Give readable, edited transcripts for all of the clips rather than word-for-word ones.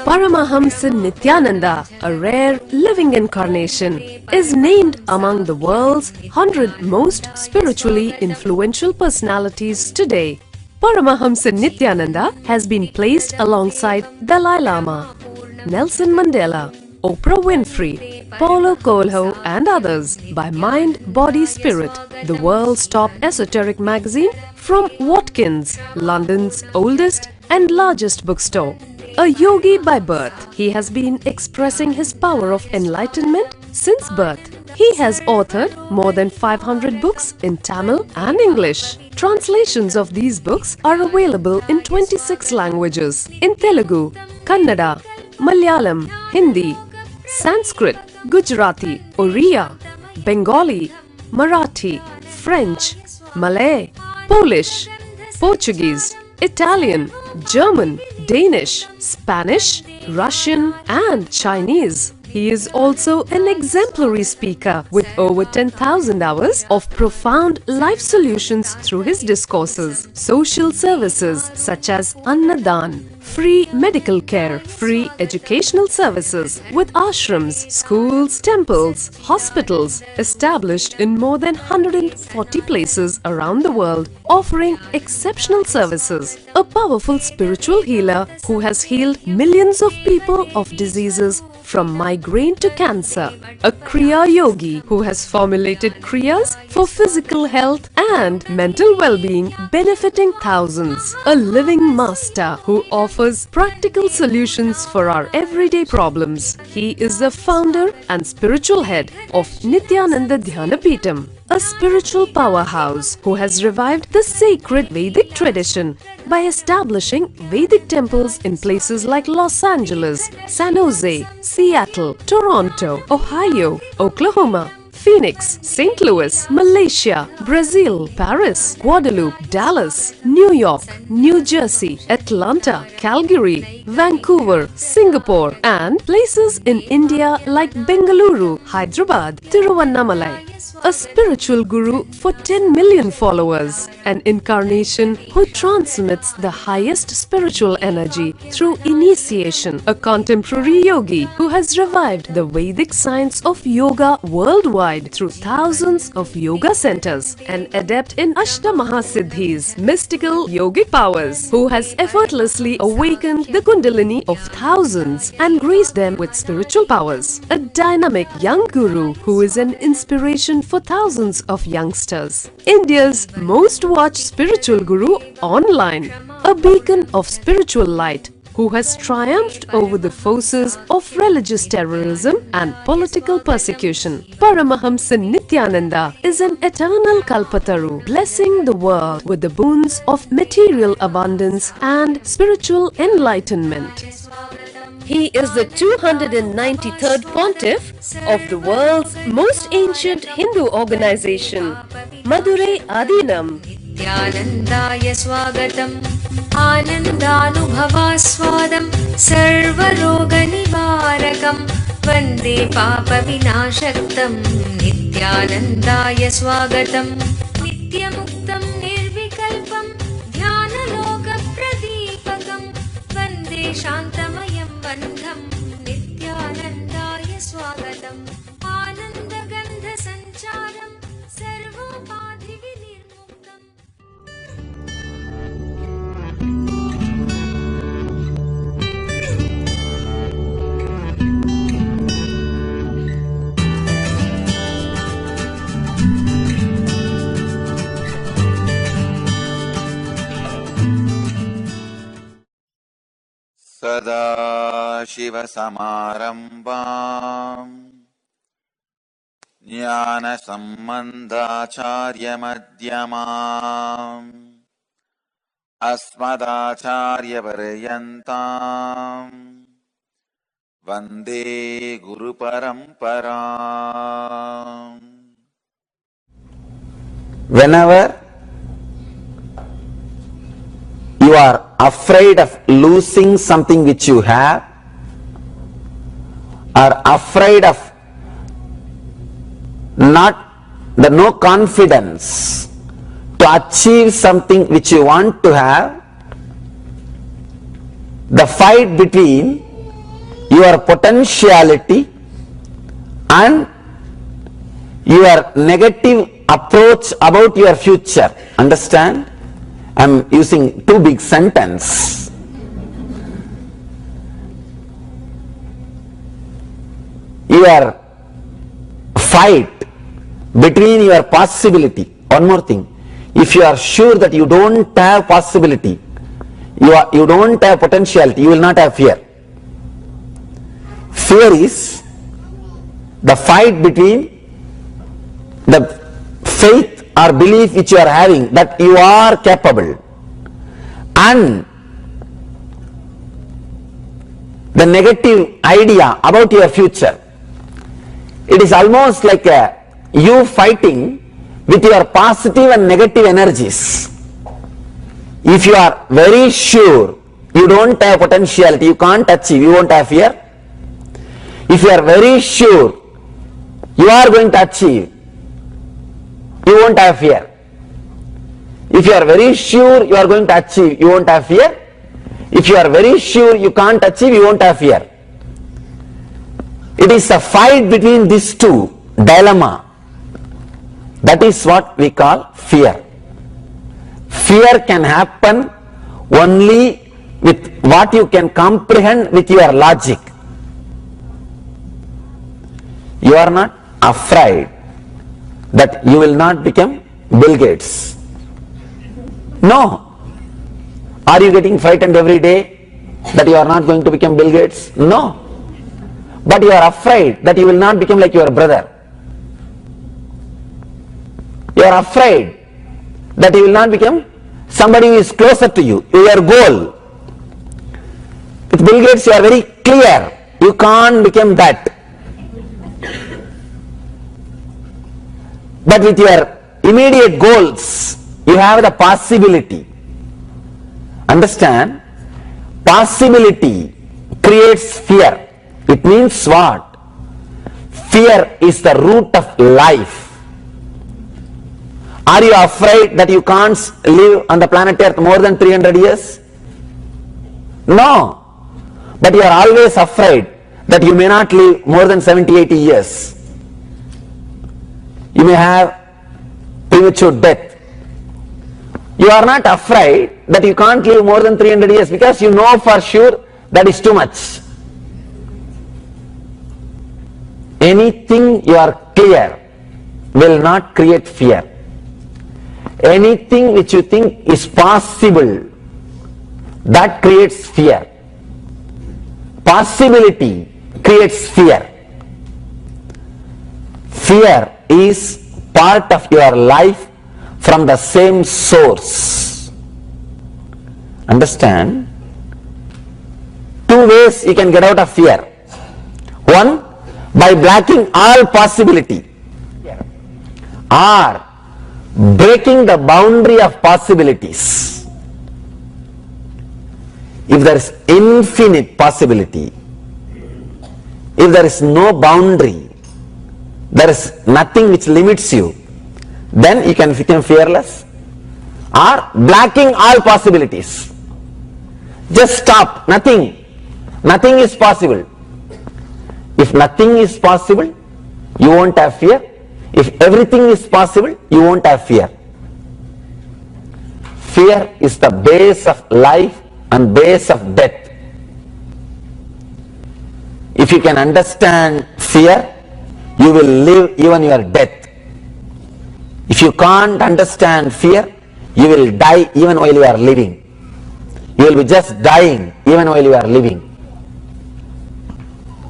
Paramahamsa Nithyananda, a rare living incarnation, is named among the world's 100 most spiritually influential personalities today. Paramahamsa Nithyananda has been placed alongside Dalai Lama, Nelson Mandela, Oprah Winfrey, Paulo Coelho and others by Mind, Body, Spirit, the world's top esoteric magazine from Watkins, London's oldest and largest bookstore. A yogi by birth, he has been expressing his power of enlightenment since birth. He has authored more than 500 books in Tamil and English. Translations of these books are available in 26 languages in Telugu, Kannada, Malayalam, Hindi, Sanskrit, Gujarati, Oriya, Bengali, Marathi, French, Malay, Polish, Portuguese, Italian, German, Danish, Spanish, Russian and Chinese. He is also an exemplary speaker with over 10,000 hours of profound life solutions through his discourses. Social services such as Annadan, free medical care, free educational services with ashrams, schools, temples, hospitals established in more than 140 places around the world, offering exceptional services. A powerful spiritual healer who has healed millions of people of diseases from migraine to cancer. A Kriya Yogi who has formulated Kriyas for physical health and mental well-being, benefiting thousands. A living master who offers practical solutions for our everyday problems. He is the founder and spiritual head of Nithyananda Dhyanapeetham, a spiritual powerhouse who has revived the sacred Vedic tradition by establishing Vedic temples in places like Los Angeles, San Jose, Seattle, Toronto, Ohio, Oklahoma, Phoenix, St. Louis, Malaysia, Brazil, Paris, Guadeloupe, Dallas, New York, New Jersey, Atlanta, Calgary, Vancouver, Singapore, and places in India like Bengaluru, Hyderabad, Tiruvannamalai. A spiritual guru for 10 million followers, an incarnation who transmits the highest spiritual energy through initiation, a contemporary yogi who has revived the Vedic science of yoga worldwide through thousands of yoga centers, an adept in Ashtamaha-siddhis, mystical yogic powers, who has effortlessly awakened the Kundalini of thousands and graced them with spiritual powers, a dynamic young guru who is an inspiration for thousands of youngsters. India's most watched spiritual guru online, a beacon of spiritual light who has triumphed over the forces of religious terrorism and political persecution. Paramahamsa Nithyananda is an eternal Kalpataru, blessing the world with the boons of material abundance and spiritual enlightenment. He is the 293rd Pontiff of the world's most ancient Hindu organization, Madurai Adinam. Nithyanandaya swagatam, anandanubhavaswadam, sarvaroga nivarakam, vande papa vinashaktam. Nithyanandaya swagatam, nityamuktam nirvikalpam, dhyanaloka pradipakam, vande shantamayam bandham. Nithyanandaya swagatam, anandagandha sancharam, sarvopadhi vinirmuktam. सदाशिवसमारम्भाम् ज्ञानसम्बन्धाचार्यमध्यमाम् अस्मदाचार्यपर्यन्ताम् वन्दे गुरुपरम्पराम्. Whenever you are afraid of losing something which you have, or afraid of no confidence to achieve something which you want to have, the fight between your potentiality and your negative approach about your future. Understand? I am using too big sentence. Your fight between your possibility. One more thing. If you are sure that you don't have possibility, you don't have potentiality, you will not have fear. Fear is the fight between the faith or belief which you are having that you are capable and the negative idea about your future. It is almost like you fighting with your positive and negative energies. If you are very sure you don't have potentiality, you can't achieve, you won't have fear. If you are very sure you are going to achieve, you won't have fear. If you are very sure you are going to achieve, you won't have fear. If you are very sure you can't achieve, you won't have fear. It is a fight between these two, dilemma. That is what we call fear. Fear can happen only with what you can comprehend with your logic. You are not afraid that you will not become Bill Gates. No. Are you getting frightened every day that you are not going to become Bill Gates? No. But you are afraid that you will not become like your brother. You are afraid that you will not become somebody who is closer to you, your goal. With Bill Gates you are very clear, you can't become that. But with your immediate goals, you have the possibility. Understand? Possibility creates fear. It means what? Fear is the root of life. Are you afraid that you can't live on the planet Earth more than 300 years? No. But you are always afraid that you may not live more than 70-80 years. You may have premature death. You are not afraid that you can't live more than 300 years because you know for sure that is too much. Anything you are clear will not create fear. Anything which you think is possible, that creates fear. Possibility creates fear. Fear is part of your life from the same source. Understand? Two ways you can get out of fear. One, by blocking all possibility, or breaking the boundary of possibilities. If there is infinite possibility, if there is no boundary, there is nothing which limits you, then you can become fearless. Or blocking all possibilities. Just stop, nothing. Nothing is possible. If nothing is possible, you won't have fear. If everything is possible, you won't have fear. Fear is the base of life and base of death. If you can understand fear, you will live even your death. If you can't understand fear, you will die even while you are living. You will be just dying even while you are living.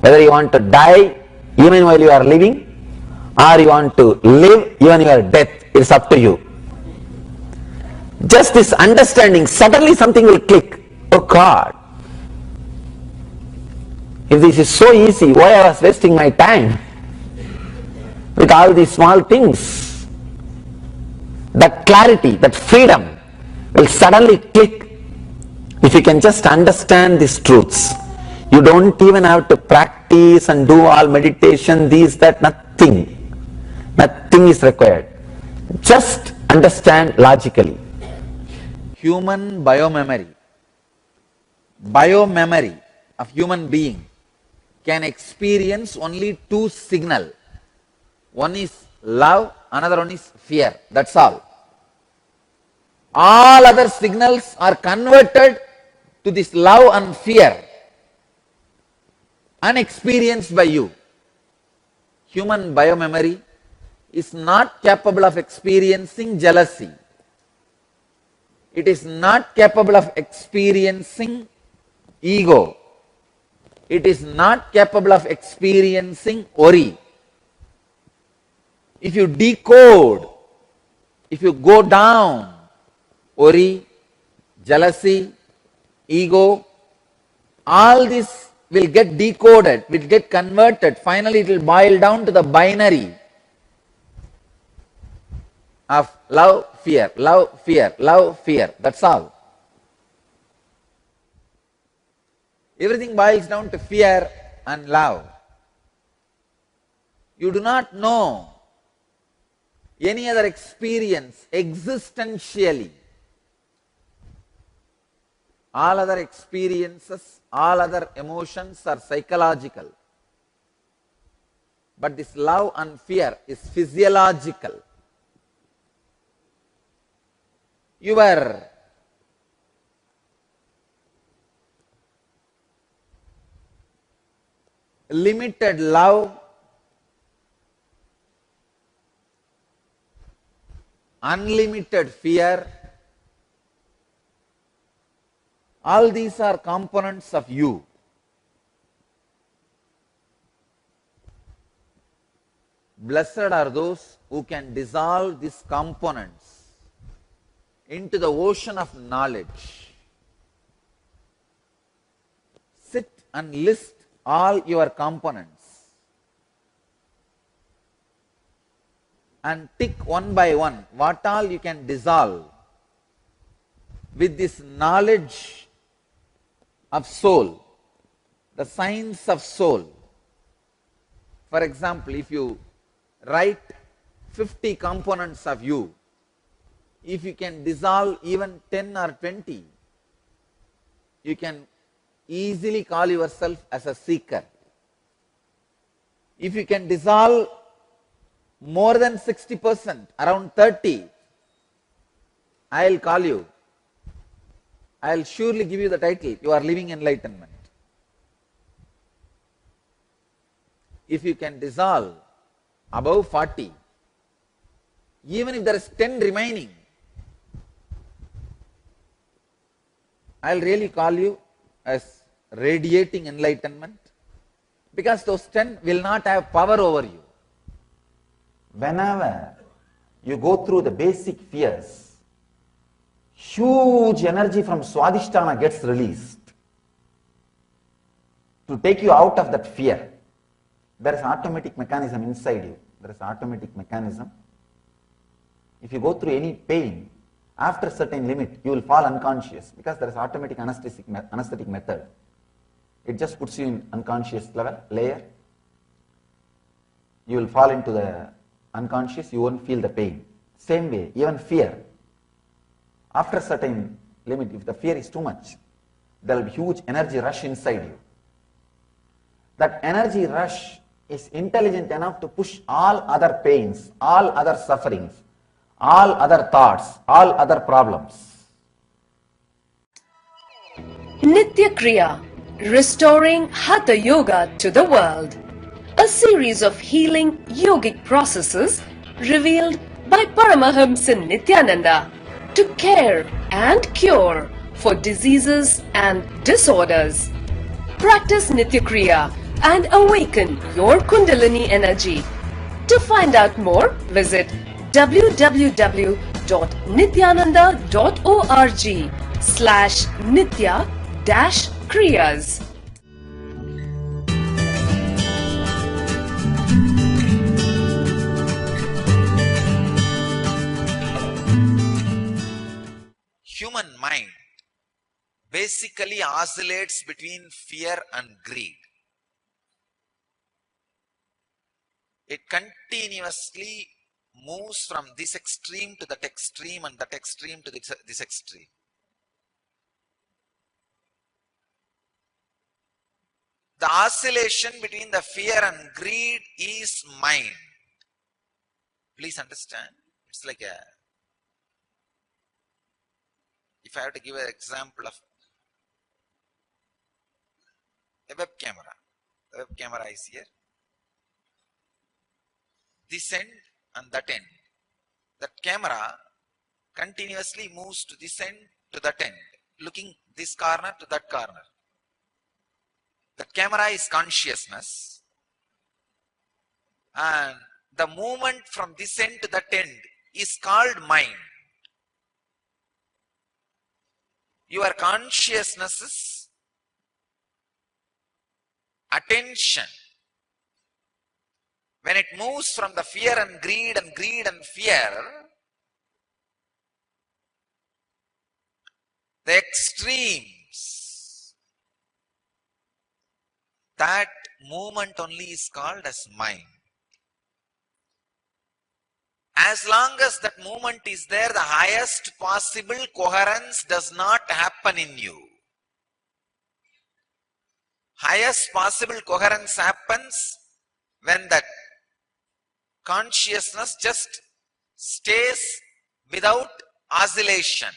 Whether you want to die even while you are living or you want to live even your death, it's up to you. Just this understanding, suddenly something will click. Oh God, if this is so easy, why I was wasting my time with all these small things? That clarity, that freedom will suddenly click if you can just understand these truths. You don't even have to practice and do all meditation, these, that, nothing. Nothing is required. Just understand logically. Human biomemory biomemory of human being can experience only two signals. One is love, another one is fear. That's all. All other signals are converted to this love and fear, unexperienced by you. Human biomemory is not capable of experiencing jealousy. It is not capable of experiencing ego. It is not capable of experiencing worry. If you decode, if you go down, worry, jealousy, ego, all this will get decoded, will get converted. Finally, it will boil down to the binary of love, fear, love, fear, love, fear. That's all. Everything boils down to fear and love. You do not know any other experience existentially. All other experiences, all other emotions are psychological. But this love and fear is physiological. Your limited love, unlimited fear, all these are components of you. Blessed are those who can dissolve these components into the ocean of knowledge. Sit and list all your components and tick one by one what all you can dissolve with this knowledge of soul, the science of soul. For example, if you write 50 components of you, if you can dissolve even 10 or 20, you can easily call yourself as a seeker. If you can dissolve more than 60%, around 30, I'll call you. I'll surely give you the title, you are living enlightenment. If you can dissolve above 40, even if there is 10 remaining, I'll really call you as radiating enlightenment, because those 10 will not have power over you. Whenever you go through the basic fears, huge energy from Swadhisthana gets released to take you out of that fear. There is an automatic mechanism inside you. There is an automatic mechanism. If you go through any pain, after a certain limit, you will fall unconscious, because there is automatic anesthetic method. It just puts you in unconscious layer. You will fall into the unconscious, you won't feel the pain. Same way, even fear. After a certain limit, if the fear is too much, there will be huge energy rush inside you. That energy rush is intelligent enough to push all other pains, all other sufferings, all other thoughts, all other problems. Nitya Kriya, restoring Hatha Yoga to the world. A series of healing yogic processes revealed by Paramahamsa Nithyananda to care and cure for diseases and disorders. Practice Nitya Kriya and awaken your Kundalini energy. To find out more, visit www.nityananda.org/nitya-kriyas. Human mind basically oscillates between fear and greed. It continuously moves from this extreme to that extreme and that extreme to this extreme. The oscillation between the fear and greed is mind. Please understand. It's like if I have to give an example of a web camera. The web camera is here. This end and that end. That camera continuously moves to this end to that end, looking this corner to that corner. The camera is consciousness, and the movement from this end to that end is called mind. Your consciousness's attention, when it moves from the fear and greed and fear, the extremes, that movement only is called as mind. As long as that movement is there, the highest possible coherence does not happen in you. Highest possible coherence happens when that consciousness just stays without oscillation.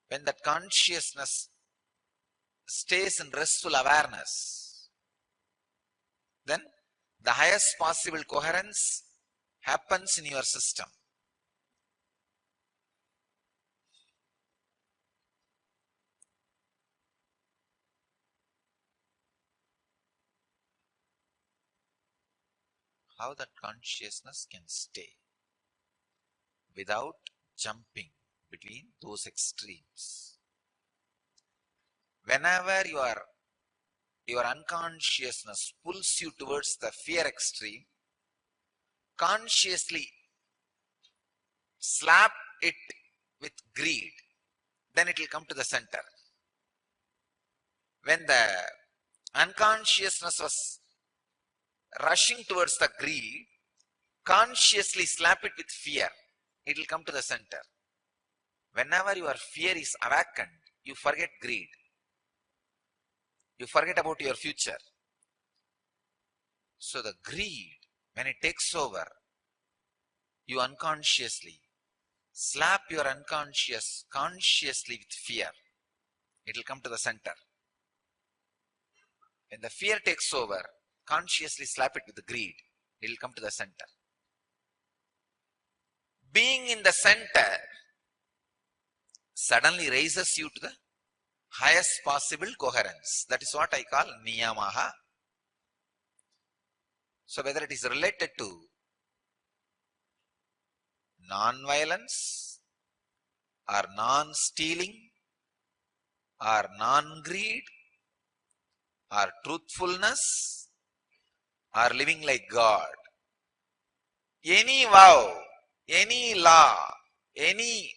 When that consciousness stays in restful awareness, then the highest possible coherence happens in your system. How that consciousness can stay without jumping between those extremes. Whenever your unconsciousness pulls you towards the fear extreme, consciously slap it with greed, then it will come to the center. When the unconsciousness was rushing towards the greed, consciously slap it with fear, it will come to the center. Whenever your fear is awakened, you forget greed. You forget about your future. So the greed, when it takes over, you unconsciously slap your unconscious consciously with fear. It will come to the center. When the fear takes over, consciously slap it with the greed. It will come to the center. Being in the center suddenly raises you to the highest possible coherence. That is what I call niyamaha. So whether it is related to non-violence or non-stealing or non-greed or truthfulness or living like God, any vow, any law, any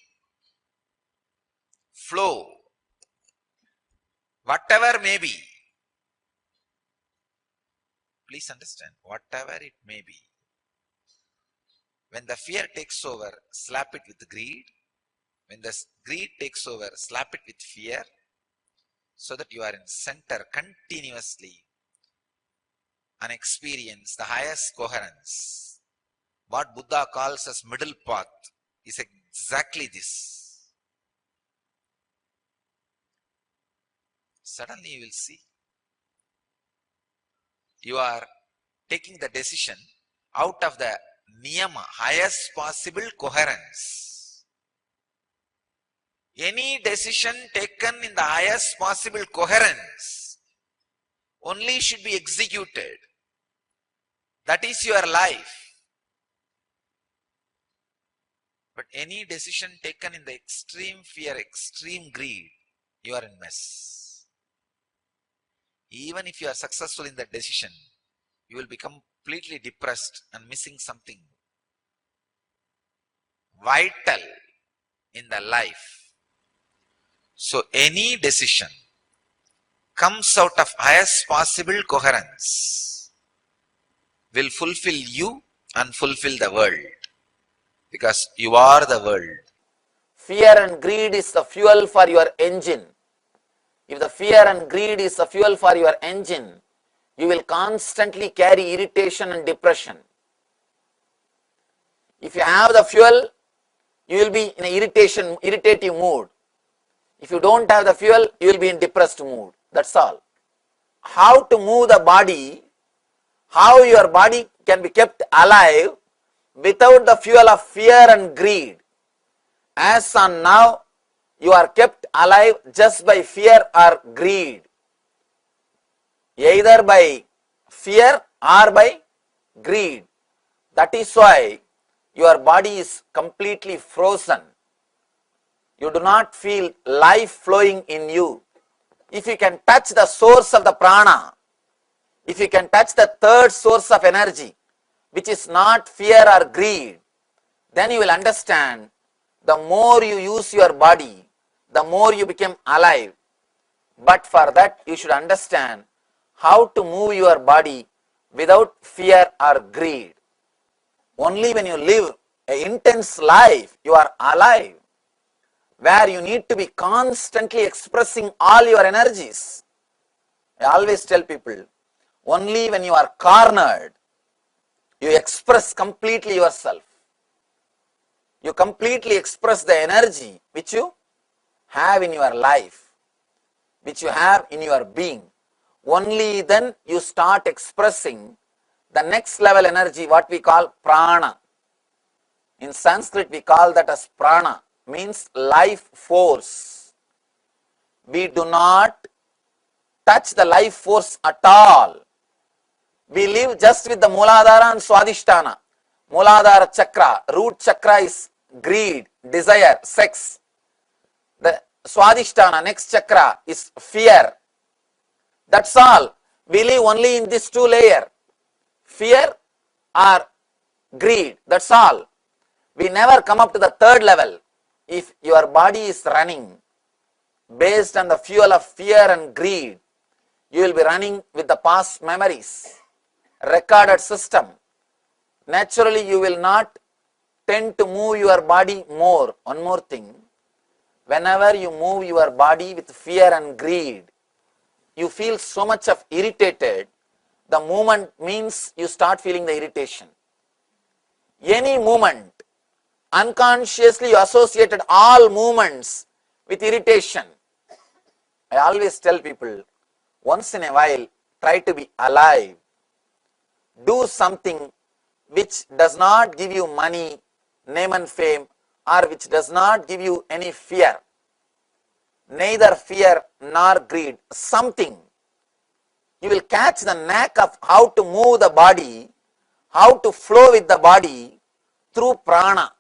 flow, whatever may be, please understand, whatever it may be, when the fear takes over, slap it with greed. When the greed takes over, slap it with fear, so that you are in center continuously and experience the highest coherence. What Buddha calls as middle path is exactly this. Suddenly you will see you are taking the decision out of the niyama, highest possible coherence. Any decision taken in the highest possible coherence only should be executed. That is your life. But any decision taken in the extreme fear, extreme greed, you are in mess. Even if you are successful in that decision, you will become completely depressed and missing something vital in the life. So any decision comes out of highest possible coherence will fulfill you and fulfill the world, because you are the world. Fear and greed is the fuel for your engine. If the fear and greed is the fuel for your engine, you will constantly carry irritation and depression. If you have the fuel, you will be in an irritative mood. If you don't have the fuel, you will be in depressed mood. That's all. How to move the body, how your body can be kept alive without the fuel of fear and greed. As on now, you are kept alive just by fear or greed. Either by fear or by greed. That is why your body is completely frozen. You do not feel life flowing in you. If you can touch the source of the prana, if you can touch the third source of energy, which is not fear or greed, then you will understand the more you use your body, the more you become alive. But for that, you should understand how to move your body without fear or greed. Only when you live an intense life, you are alive, where you need to be constantly expressing all your energies. I always tell people, only when you are cornered, you express completely yourself. You completely express the energy which you have in your life, which you have in your being. Only then you start expressing the next level energy, what we call prana. In Sanskrit, we call that as prana, means life force. We do not touch the life force at all. We live just with the Muladhara and Swadhisthana. Muladhara chakra, root chakra is greed, desire, sex. The Swadhisthana, next chakra, is fear. That's all. We live only in this two layers, fear or greed. That's all. We never come up to the third level. If your body is running based on the fuel of fear and greed, you will be running with the past memories, recorded system. Naturally, you will not tend to move your body more. One more thing, whenever you move your body with fear and greed, you feel so much of irritated. The movement means you start feeling the irritation. Any movement, unconsciously you associated all movements with irritation. I always tell people, once in a while, try to be alive. Do something which does not give you money, name and fame, or which does not give you any fear. Neither fear nor greed. Something. You will catch the knack of how to move the body, how to flow with the body through prana.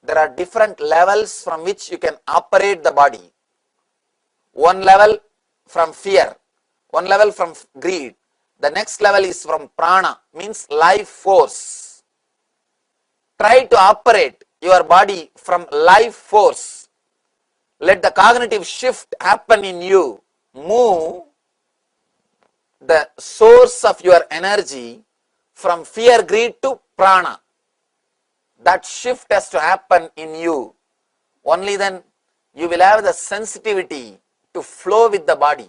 There are different levels from which you can operate the body. One level from fear, one level from greed. The next level is from prana, means life force. Try to operate your body from life force. Let the cognitive shift happen in you. Move the source of your energy from fear, greed to prana. That shift has to happen in you. Only then you will have the sensitivity to flow with the body.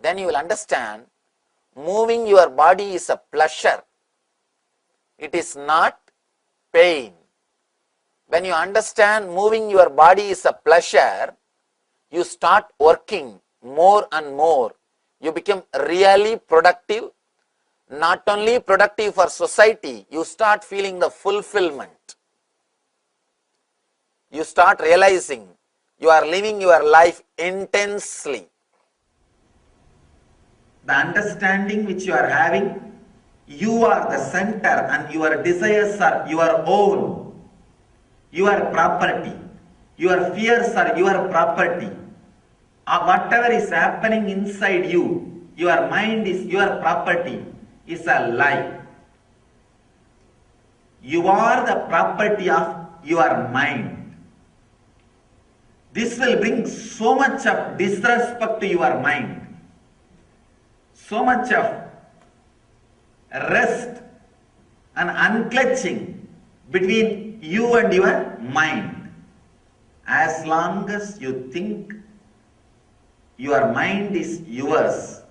Then you will understand moving your body is a pleasure. It is not pain. When you understand moving your body is a pleasure, you start working more and more. You become really productive. Not only productive for society, you start feeling the fulfillment. You start realizing you are living your life intensely. The understanding which you are having, you are the center and your desires are your own, your property. Your fears are your property. Whatever is happening inside you, your mind is your property, is a lie. You are the property of your mind. This will bring so much of disrespect to your mind, so much of rest and unclutching between you and your mind. As long as you think your mind is yours,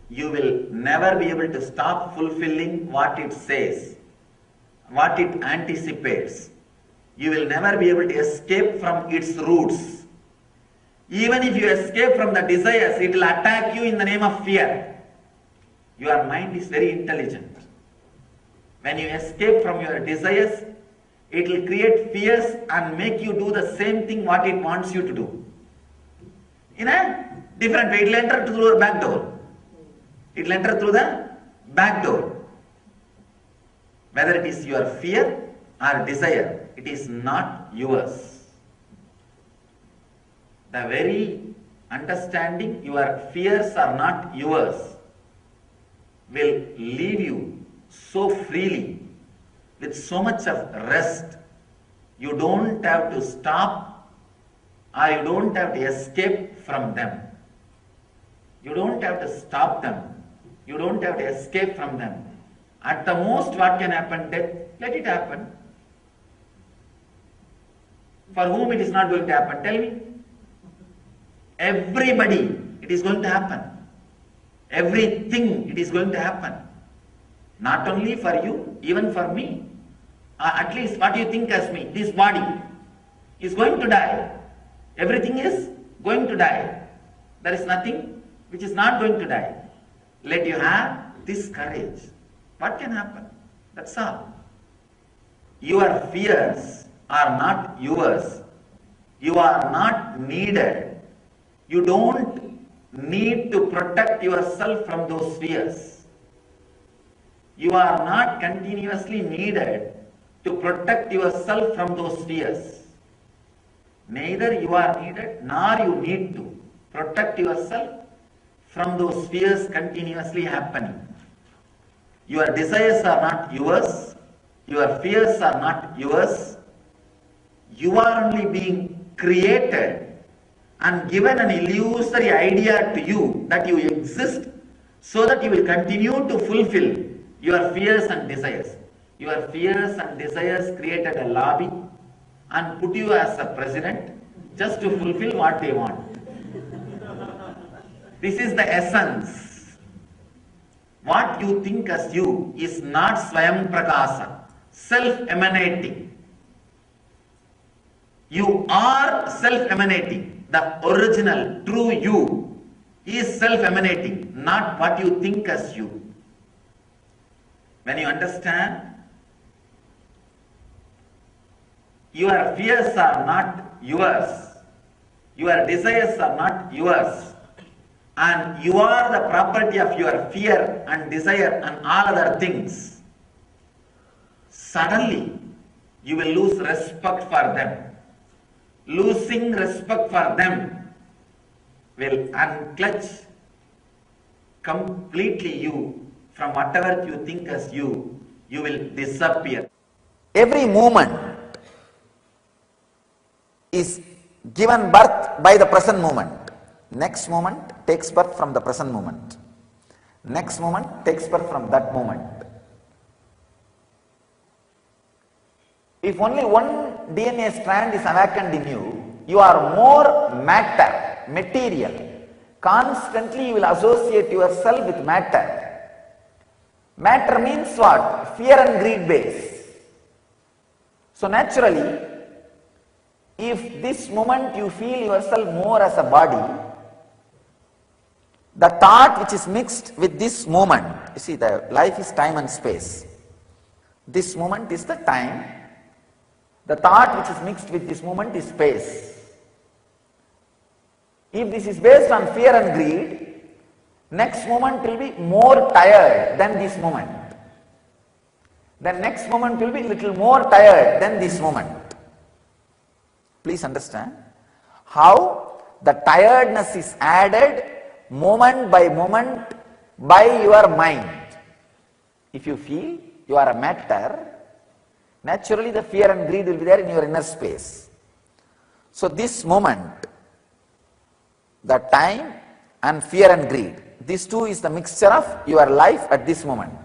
you will never be able to stop fulfilling what it says, what it anticipates. You will never be able to escape from its roots. Even if you escape from the desires, it will attack you in the name of fear. Your mind is very intelligent. When you escape from your desires, it will create fears and make you do the same thing what it wants you to do. In a different way, it will enter through the back door. It will enter through the back door. Whether it is your fear or desire, it is not yours. The very understanding your fears are not yours will leave you so freely, with so much of rest. You don't have to stop or you don't have to escape from them. You don't have to stop them. You don't have to escape from them. At the most, what can happen? Death. Let it happen. For whom it is not going to happen? Tell me. Everybody, it is going to happen. Everything, it is going to happen. Not only for you, even for me. At least what you think as me, this body is going to die. Everything is going to die. There is nothing which is not going to die. Let you have this courage. What can happen? That's all. Your fears are not yours. You are not needed. You don't need to protect yourself from those fears. You are not continuously needed to protect yourself from those fears. Neither you are needed nor you need to protect yourself from those fears continuously happening. Your desires are not yours. Your fears are not yours. You are only being created and given an illusory idea to you that you exist so that you will continue to fulfill your fears and desires. Your fears and desires created a lobby and put you as a president just to fulfill what they want. This is the essence. What you think as you is not Swayam Prakasa, self-emanating. You are self-emanating. The original, true you is self-emanating, not what you think as you. When you understand, your fears are not yours. Your desires are not yours. And you are the property of your fear and desire and all other things. Suddenly, you will lose respect for them. Losing respect for them will unclutch completely you from whatever you think as you will disappear. Every moment is given birth by the present moment. Next moment takes birth from the present moment. Next moment takes birth from that moment. If only one DNA strand is awakened in you, you are more matter, material. Constantly you will associate yourself with matter. Matter means what? Fear and greed base. So naturally, if this moment you feel yourself more as a body, the thought which is mixed with this moment, you see, the life is time and space. This moment is the time. The thought which is mixed with this moment is space. If this is based on fear and greed, next moment will be more tired than this moment. The next moment will be little more tired than this moment. Please understand how the tiredness is added moment by moment by your mind. If you feel you are a matter, naturally the fear and greed will be there in your inner space. So this moment, the time and fear and greed, these two is the mixture of your life at this moment.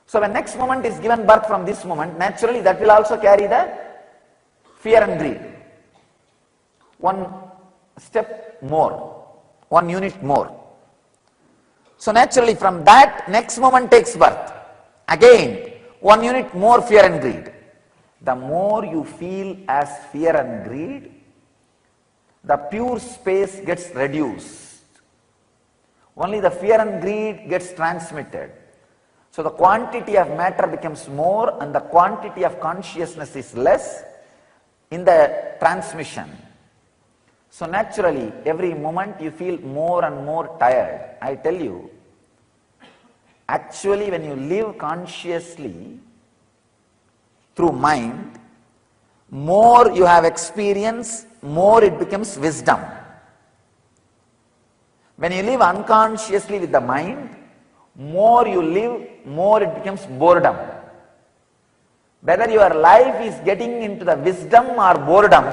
So when next moment is given birth from this moment, naturally that will also carry the fear and greed. One step more. 1 unit more. So naturally from that, next moment takes birth. Again, 1 unit more fear and greed. The more you feel as fear and greed, the pure space gets reduced. Only the fear and greed gets transmitted. So the quantity of matter becomes more and the quantity of consciousness is less in the transmission. So naturally, every moment you feel more and more tired. I tell you, actually when you live consciously through mind, more you have experience, more it becomes wisdom. When you live unconsciously with the mind, more you live, more it becomes boredom. Whether your life is getting into the wisdom or boredom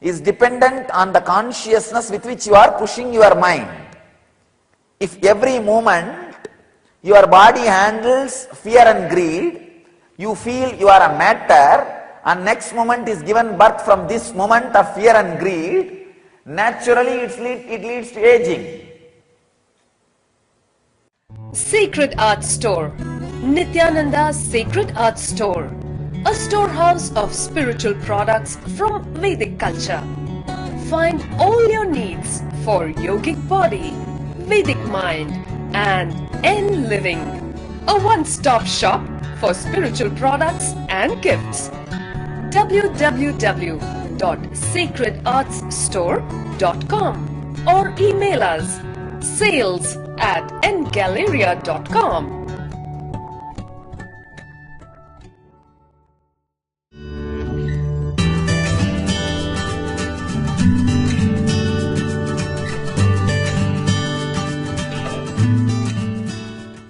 is dependent on the consciousness with which you are pushing your mind. If every moment your body handles fear and greed, you feel you are a matter, and next moment is given birth from this moment of fear and greed, naturally it leads to aging. Sacred Art Store, Nithyananda's Sacred Art Store, a storehouse of spiritual products from Vedic culture. Find all your needs for yogic body, Vedic mind and N living. A one-stop shop for spiritual products and gifts. www.sacredartsstore.com or email us sales@ngalleria.com.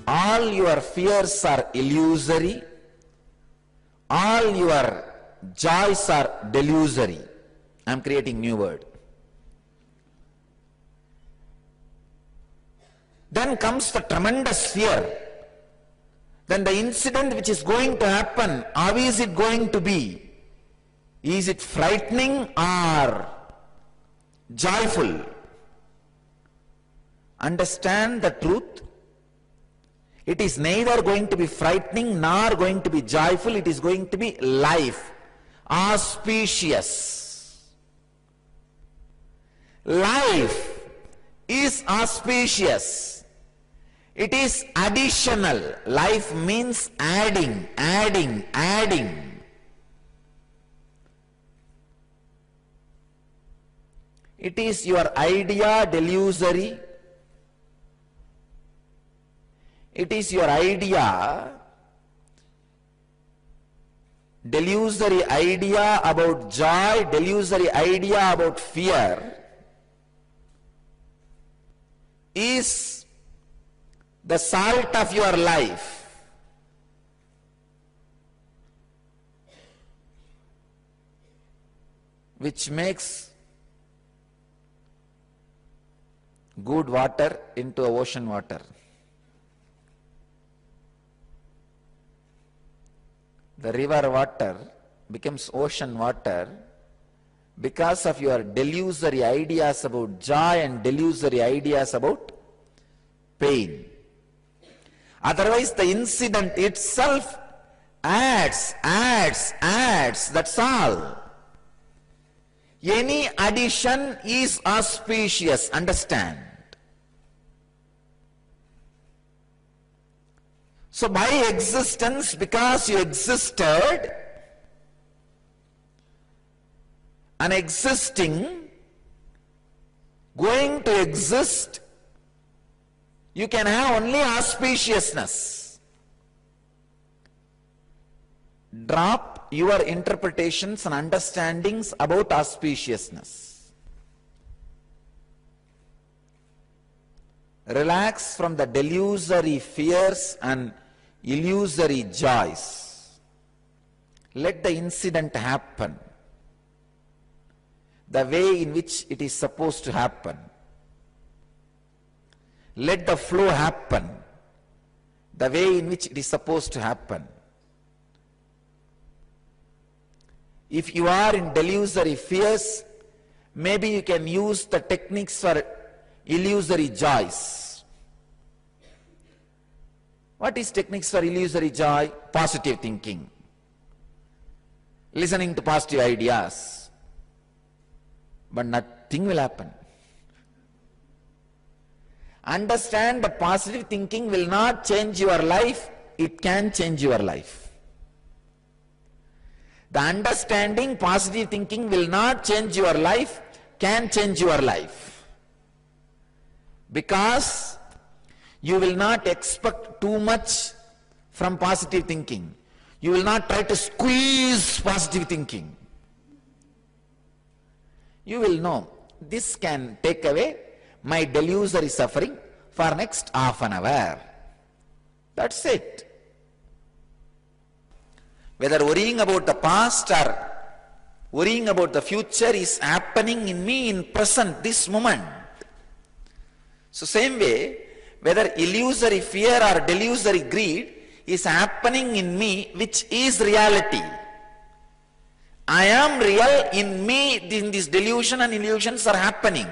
All your fears are illusory, all your joys are delusory. I am creating new word. Then comes the tremendous fear. Then the incident which is going to happen, how is it going to be? Is it frightening or joyful? Understand the truth. It is neither going to be frightening nor going to be joyful. It is going to be life, auspicious. Life is auspicious. It is additional. Life means adding, adding, adding. It is your idea delusory. It is your idea, delusory idea about joy, delusory idea about fear is the salt of your life. Which makes good water into ocean water. The river water becomes ocean water because of your delusory ideas about joy and delusory ideas about pain. Otherwise, the incident itself adds, that's all. Any addition is auspicious, understand. So by existence, because you existed, and existing, going to exist, you can have only auspiciousness. Drop your interpretations and understandings about auspiciousness. Relax from the delusory fears and illusory joys. Let the incident happen the way in which it is supposed to happen. Let the flow happen the way in which it is supposed to happen. If you are in delusory fears, maybe you can use the techniques for illusory joys. What is techniques for illusory joy? Positive thinking, listening to positive ideas, but nothing will happen. Understand that positive thinking will not change your life, it can change your life. The understanding positive thinking will not change your life, can change your life. Because you will not expect too much from positive thinking. You will not try to squeeze positive thinking. You will know, this can take away my delusory suffering for next half an hour. That's it. Whether worrying about the past or worrying about the future is happening in me in present, this moment. So same way, whether illusory fear or delusory greed is happening in me, which is reality. I am real in me, in this delusion and illusions are happening.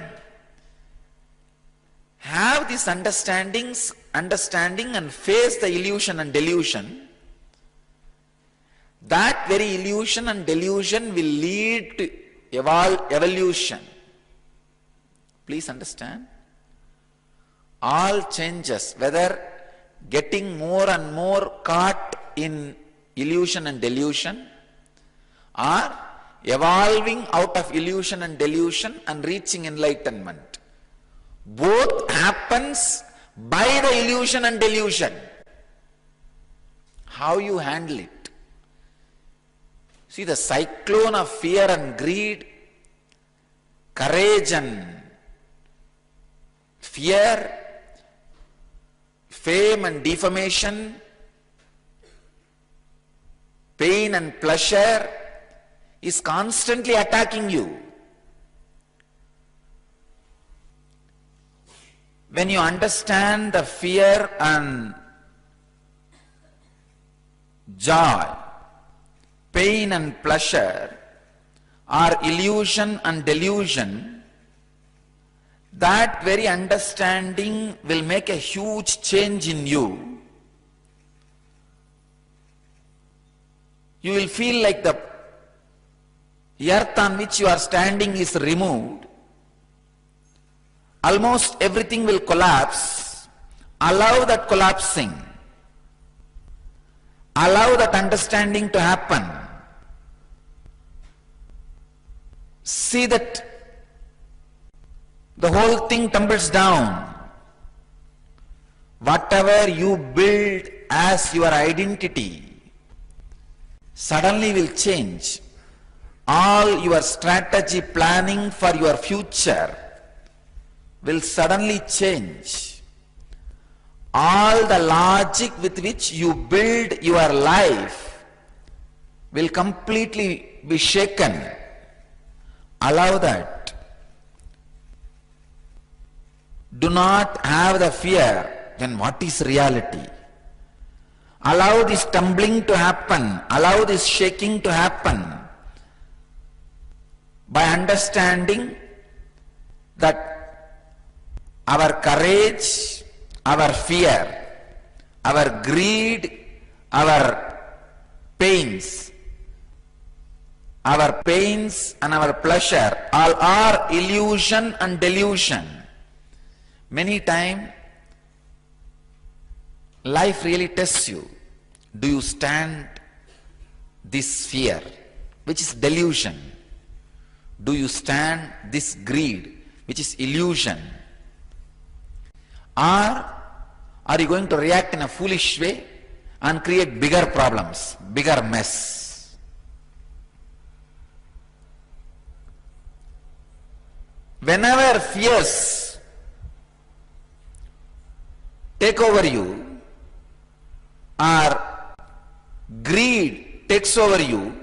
Have this understanding and face the illusion and delusion. That very illusion and delusion will lead to evolution. Please understand. All changes, whether getting more and more caught in illusion and delusion, or evolving out of illusion and delusion and reaching enlightenment, both happens by the illusion and delusion. How you handle it. See, the cyclone of fear and greed, courage and fear, fame and defamation, pain and pleasure is constantly attacking you. When you understand the fear and joy, pain and pleasure are illusion and delusion, that very understanding will make a huge change in you. You will feel like the earth on which you are standing is removed. Almost everything will collapse. Allow that collapsing. Allow that understanding to happen. See that the whole thing tumbles down. Whatever you build as your identity suddenly will change. All your strategy planning for your future will suddenly change. All the logic with which you build your life will completely be shaken. Allow that. Do not have the fear. Then what is reality? Allow this tumbling to happen. Allow this shaking to happen. By understanding that our courage, our fear, our greed, our pains and our pleasure all are illusion and delusion. Many times life really tests you. Do you stand this fear, which is delusion? Do you stand this greed, which is illusion? Or are you going to react in a foolish way and create bigger problems, bigger mess? Whenever fears take over you, or greed takes over you,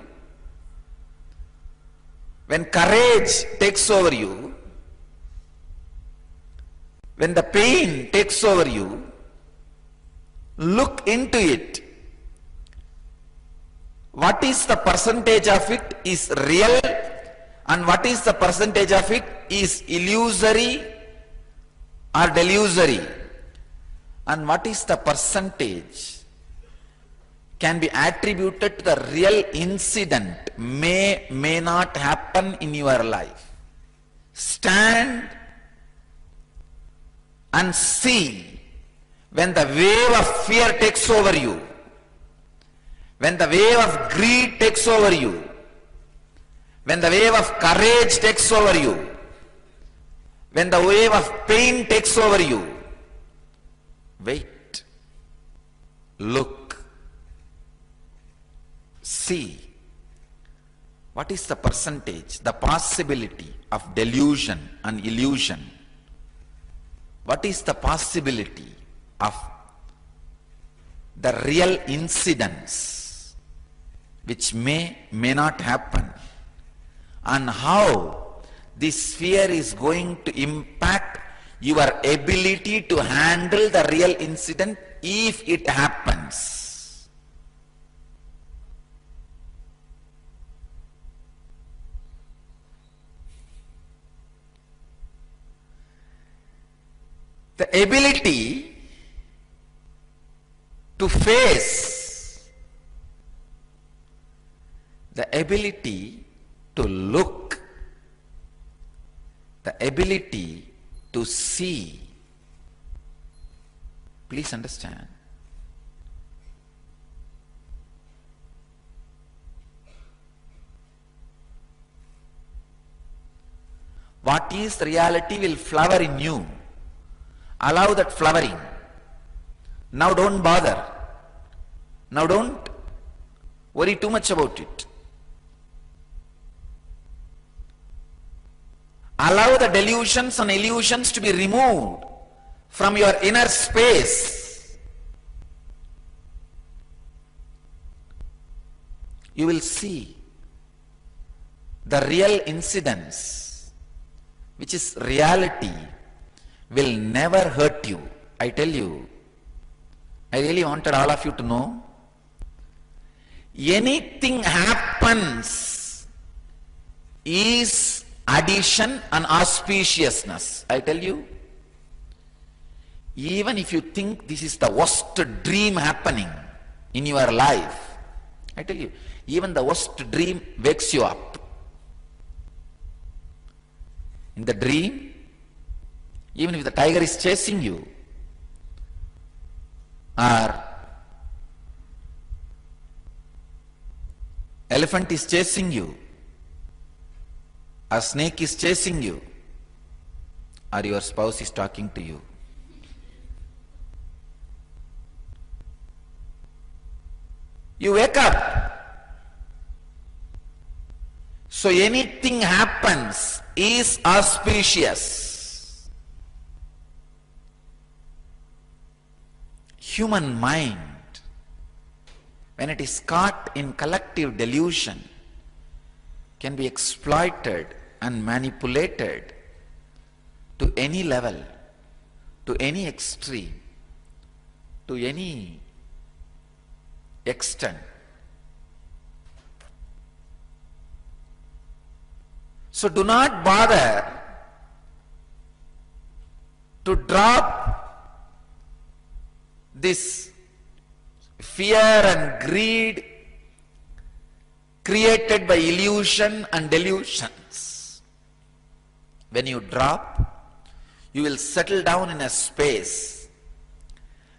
when courage takes over you, when the pain takes over you, look into it. What is the percentage of it is real and what is the percentage of it is illusory are delusory, and what is the percentage can be attributed to the real incident may not happen in your life. Stand and see when the wave of fear takes over you, when the wave of greed takes over you, when the wave of courage takes over you, when the wave of pain takes over you. Wait, look, see. What is the percentage, the possibility of delusion and illusion? What is the possibility of the real incidents which may not happen, and how this fear is going to impact your ability to handle the real incident if it happens? The ability to face, the ability to look, the ability to see. Please understand. What is reality will flower in you. Allow that flowering. Now don't bother. Now don't worry too much about it. Allow the delusions and illusions to be removed from your inner space. You will see the real incidents, which is reality, will never hurt you. I tell you, I really wanted all of you to know, anything happens is addition and auspiciousness. I tell you, even if you think this is the worst dream happening in your life, I tell you, even the worst dream wakes you up. In the dream, even if the tiger is chasing you, or elephant is chasing you, a snake is chasing you, or your spouse is talking to you, you wake up. So anything happens is auspicious. Human mind, when it is caught in collective delusion, can be exploited and manipulated to any level, to any extreme, to any extent. So do not bother to drop this fear and greed created by illusion and delusions. When you drop, you will settle down in a space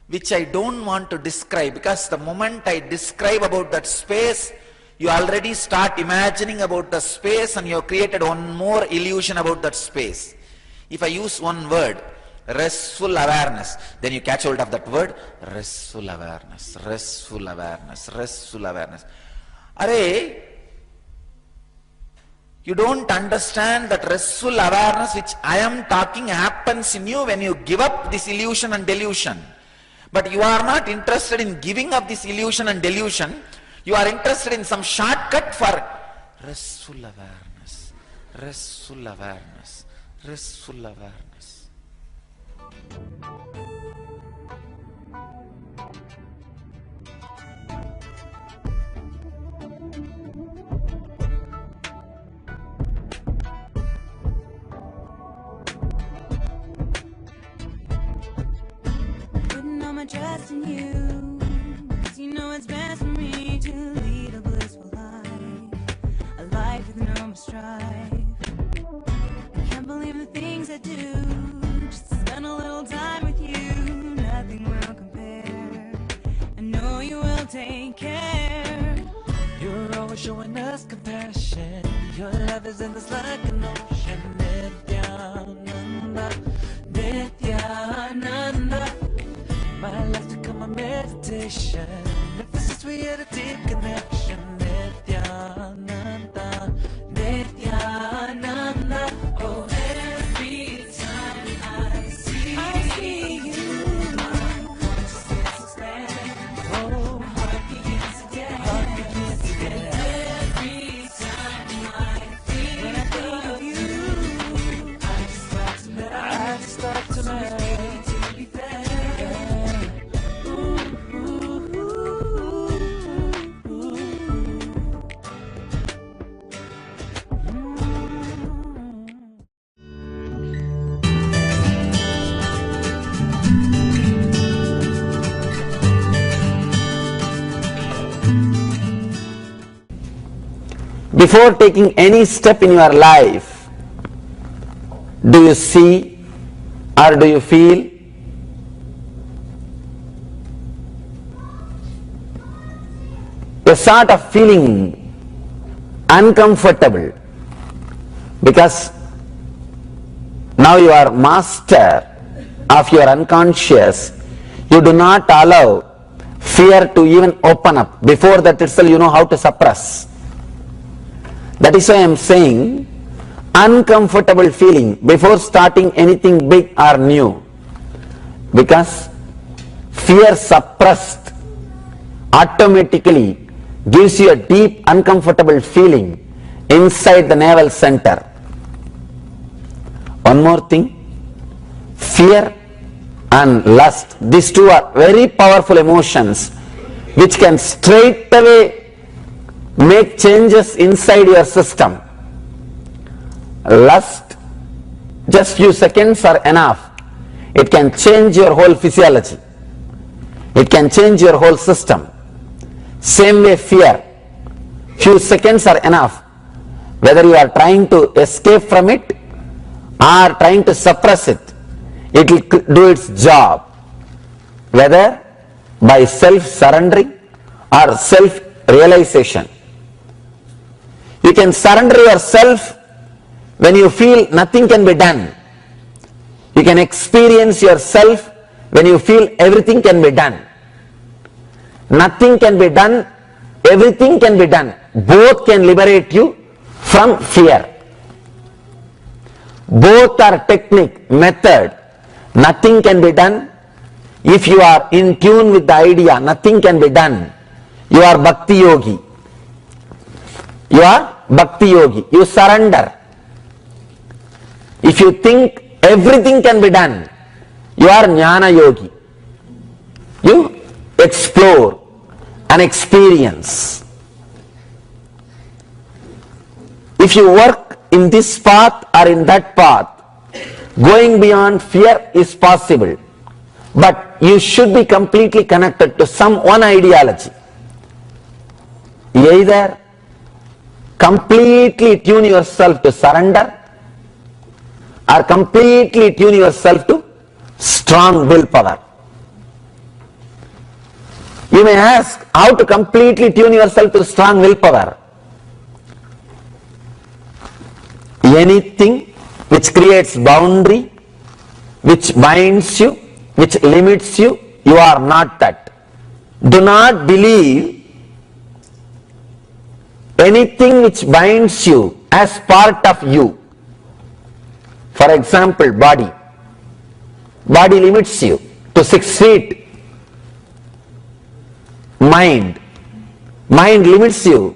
which I don't want to describe, because the moment I describe about that space, you already start imagining about the space and you have created one more illusion about that space. If I use one word, restful awareness, then you catch hold of that word, restful awareness, restful awareness, restful awareness. Arey, you don't understand that restful awareness which I am talking happens in you when you give up this illusion and delusion. But you are not interested in giving up this illusion and delusion. You are interested in some shortcut for restful awareness, restful awareness, restful awareness. in you, 'cause you know it's best for me to lead a blissful life, a life with no more strife. I can't believe the things I do, just to spend a little time with you. Nothing will compare, I know you will take care. You're always showing us compassion. Your love is endless like an ocean. Nithyananda, Nithyananda. My life's become a meditation. If this is we had a deep connection. Nithyananda, Nithyananda. Oh, every time I see you, my consciousness expands. Oh, heart begins to dance. Every time I think of you, I just start to meditate. To be fair. Before taking any step in your life, do you see or do you feel? A sort of feeling uncomfortable, because now you are master of your unconscious. You do not allow fear to even open up. Before that itself you know how to suppress. That is why I am saying uncomfortable feeling before starting anything big or new, because fear suppressed automatically gives you a deep uncomfortable feeling inside the navel center. One more thing, fear and lust, these two are very powerful emotions which can straight away make changes inside your system. Lust, just few seconds are enough. It can change your whole physiology. It can change your whole system. Same way fear, few seconds are enough. Whether you are trying to escape from it or trying to suppress it, it will do its job. Whether by self-surrendering or self-realization. You can surrender yourself when you feel nothing can be done. You can experience yourself when you feel everything can be done. Nothing can be done, everything can be done. Both can liberate you from fear. Both are technique, method. Nothing can be done. If you are in tune with the idea, nothing can be done. You are Bhakti Yogi. You are Bhakti Yogi. You surrender. If you think everything can be done, you are Jnana Yogi. You explore and experience. If you work in this path or in that path, going beyond fear is possible. But you should be completely connected to some one ideology. Either completely tune yourself to surrender or completely tune yourself to strong willpower. You may ask, how to completely tune yourself to strong willpower? Anything which creates boundary, which binds you, which limits you, you are not that. Do not believe anything which binds you as part of you. For example, body. Body limits you to 6 feet. Mind. Mind limits you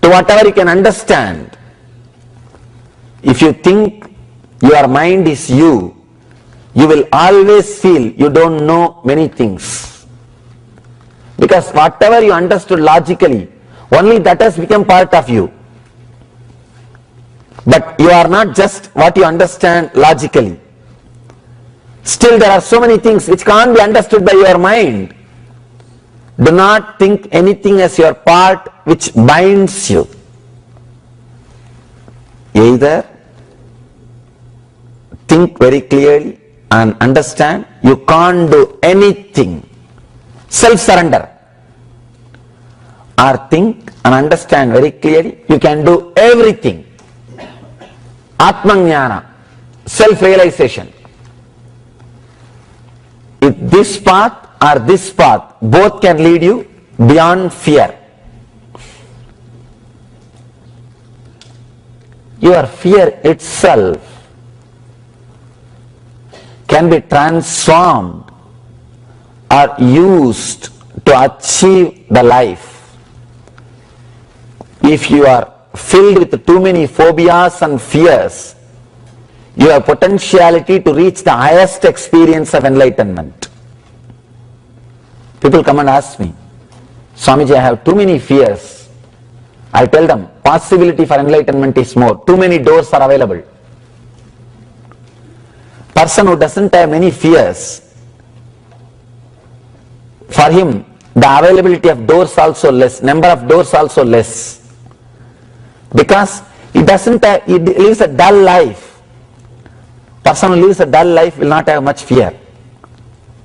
to whatever you can understand. If you think your mind is you, you will always feel you don't know many things. Because whatever you understood logically, only that has become part of you. But you are not just what you understand logically. Still there are so many things which can't be understood by your mind. Do not think anything as your part which binds you. Either think very clearly and understand you can't do anything, self-surrender, or think and understand very clearly you can do everything, Atmajnana, self-realization. If this path or this path, both can lead you beyond fear. Your fear itself can be transformed or used to achieve the life. If you are filled with too many phobias and fears, you have potentiality to reach the highest experience of enlightenment. People come and ask me, Swamiji, I have too many fears. I tell them, possibility for enlightenment is more. Too many doors are available. Person who doesn't have many fears, for him the availability of doors also less, number of doors also less. Because he lives a dull life. Person who lives a dull life will not have much fear.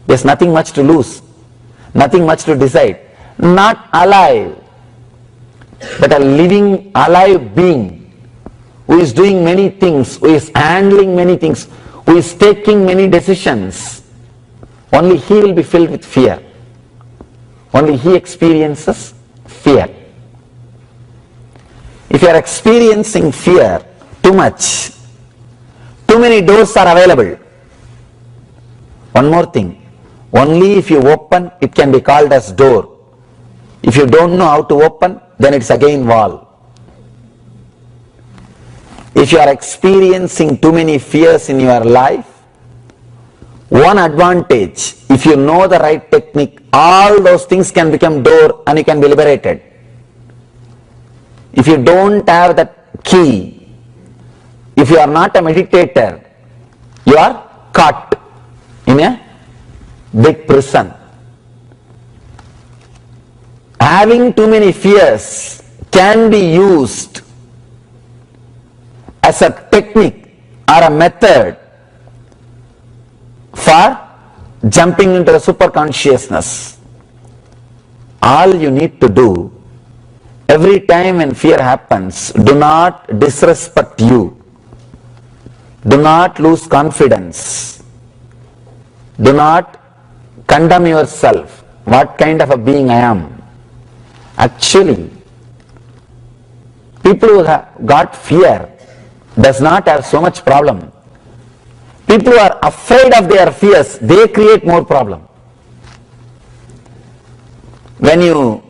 There's nothing much to lose, nothing much to decide. Not alive, but a living, alive being who is doing many things, who is handling many things, who is taking many decisions. Only he will be filled with fear. Only he experiences fear. If you are experiencing fear too much, too many doors are available. One more thing, only if you open, it can be called as door. If you don't know how to open, then it's again wall. If you are experiencing too many fears in your life, one advantage, if you know the right technique, all those things can become door and you can be liberated. If you don't have that key, if you are not a meditator, you are caught in a big prison. Having too many fears can be used as a technique or a method for jumping into the superconsciousness. All you need to do, every time when fear happens, do not disrespect you. Do not lose confidence. Do not condemn yourself. What kind of a being I am? Actually, people who have got fear does not have so much problem. People who are afraid of their fears, they create more problem. When you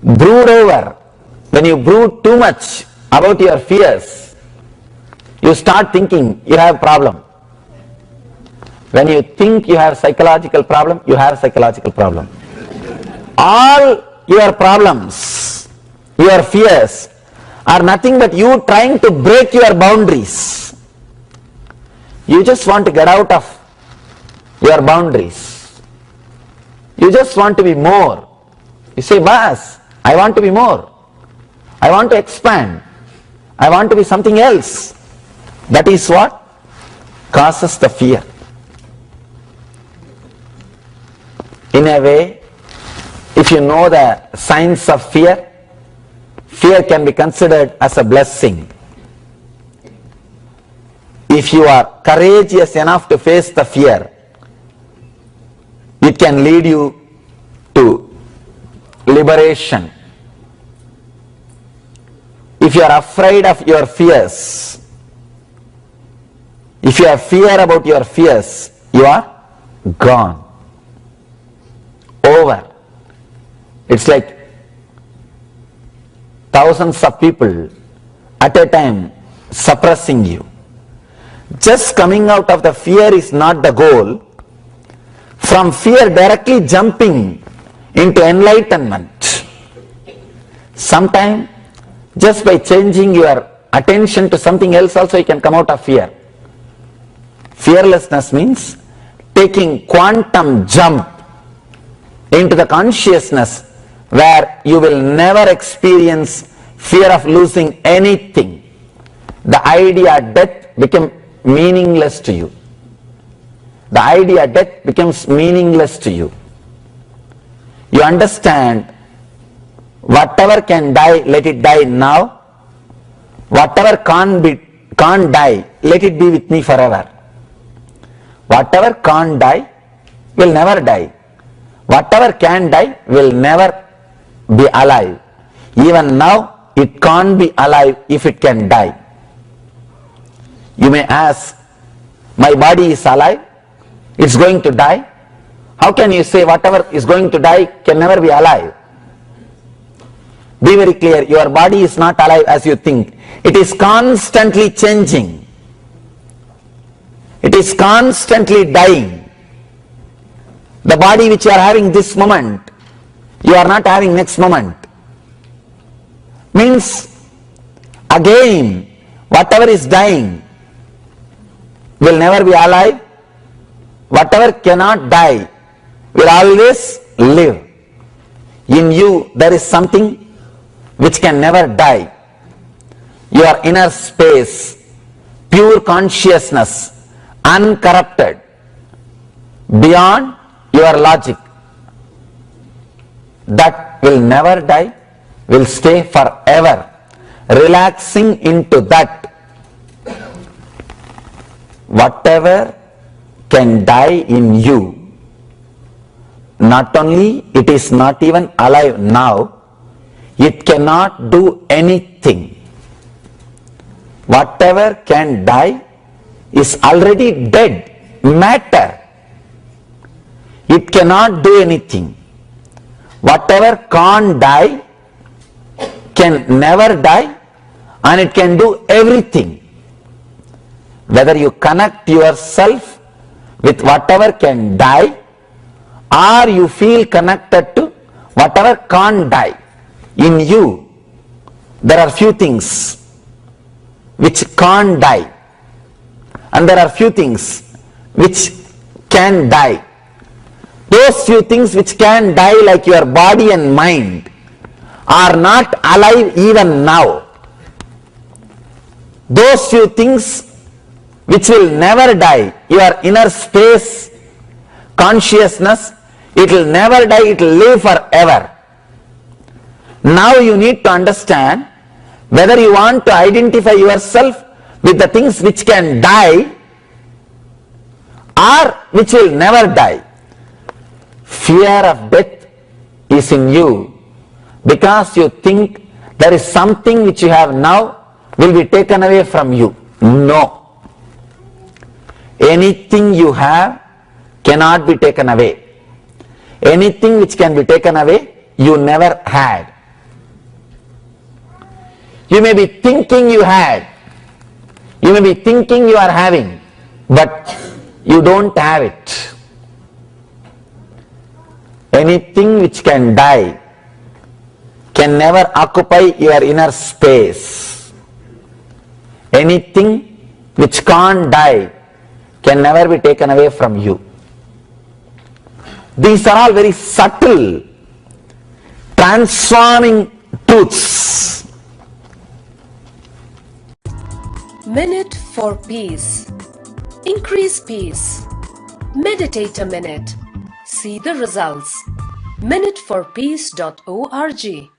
brood over, when you brood too much about your fears, you start thinking you have problem. When you think you have psychological problem, you have psychological problem. All your problems, your fears are nothing but you trying to break your boundaries. You just want to get out of your boundaries. You just want to be more. You say, Bas, I want to be more. I want to expand. I want to be something else. That is what causes the fear. In a way, if you know the signs of fear, fear can be considered as a blessing. If you are courageous enough to face the fear, it can lead you to liberation. If you are afraid of your fears, if you have fear about your fears, you are gone. Over. It's like thousands of people at a time suppressing you. Just coming out of the fear is not the goal. From fear directly jumping into enlightenment. Sometime just by changing your attention to something else also you can come out of fear. Fearlessness means taking quantum jump into the consciousness where you will never experience fear of losing anything, the idea death becomes meaningless to you. The idea death becomes meaningless to you. You understand, whatever can die, let it die now. Whatever can't die, let it be with me forever. Whatever can't die will never die. Whatever can die will never be alive. Even now, it can't be alive if it can die. You may ask, my body is alive, it's going to die. How can you say whatever is going to die can never be alive? Be very clear, your body is not alive as you think. It is constantly changing. It is constantly dying. The body which you are having this moment, you are not having next moment. Means, again, whatever is dying will never be alive. Whatever cannot die will always live. In you there is something which can never die. Your inner space, pure consciousness, uncorrupted, beyond your logic, that will never die, will stay forever, relaxing into that. Whatever can die in you, not only it is not even alive now, it cannot do anything. Whatever can die is already dead matter. It cannot do anything. Whatever can't die can never die, and it can do everything. Whether you connect yourself with whatever can die, or you feel connected to whatever can't die, in you there are few things which can't die, and there are few things which can die. Those few things which can die, like your body and mind, are not alive even now. Those few things which will never die, your inner space, consciousness, it will never die, it will live forever. Now you need to understand whether you want to identify yourself with the things which can die or which will never die. Fear of death is in you because you think there is something which you have now will be taken away from you. No. Anything you have cannot be taken away. Anything which can be taken away, you never had. You may be thinking you had, you may be thinking you are having, but you don't have it. Anything which can die can never occupy your inner space. Anything which can't die can never be taken away from you. These are all very subtle, transforming truths. Minute for peace. Increase peace. Meditate a minute. See the results. minuteforpeace.org.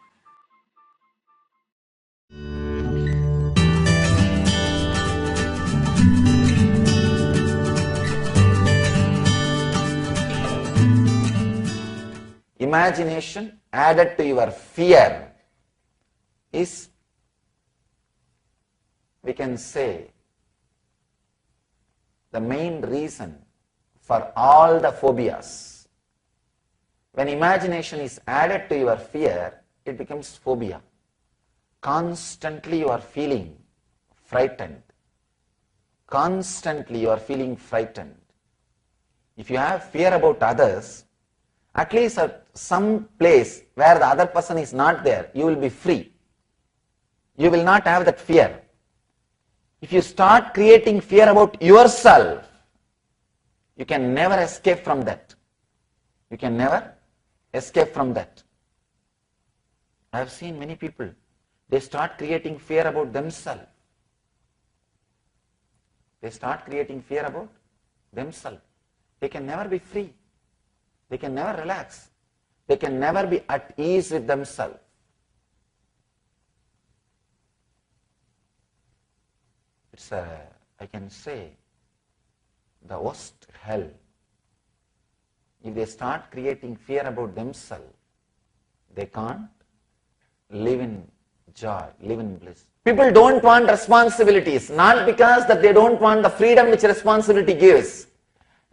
Imagination added to your fear is, we can say, the main reason for all the phobias. When imagination is added to your fear, it becomes phobia. Constantly you are feeling frightened. Constantly you are feeling frightened. If you have fear about others, at least at some place where the other person is not there, you will be free. You will not have that fear. If you start creating fear about yourself, you can never escape from that. You can never escape from that. I have seen many people, they start creating fear about themselves. They start creating fear about themselves. They can never be free. They can never relax. They can never be at ease with themselves. It's I can say, the worst hell. If they start creating fear about themselves, they can't live in joy, live in bliss. People don't want responsibilities, not because that they don't want the freedom which responsibility gives,